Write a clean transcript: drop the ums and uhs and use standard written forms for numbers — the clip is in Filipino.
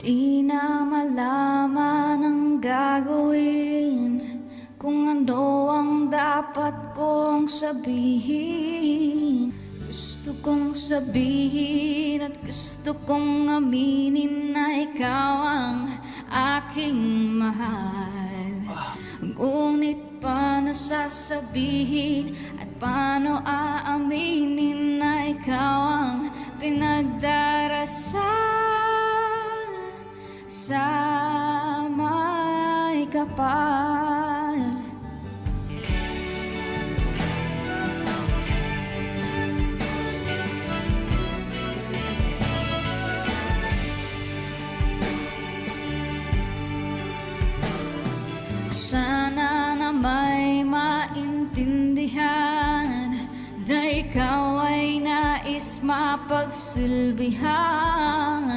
Di na malaman ang gagawin kung ano ang dapat kong sabihin. Gusto kong sabihin at gusto kong aminin na ikaw ang aking mahal. Ngunit paano sasabihin at paano aaminin na ikaw ang pinagdarasal sa may kapal? Sana na may maintindihan na ikaw ay nais mapagsilbihan.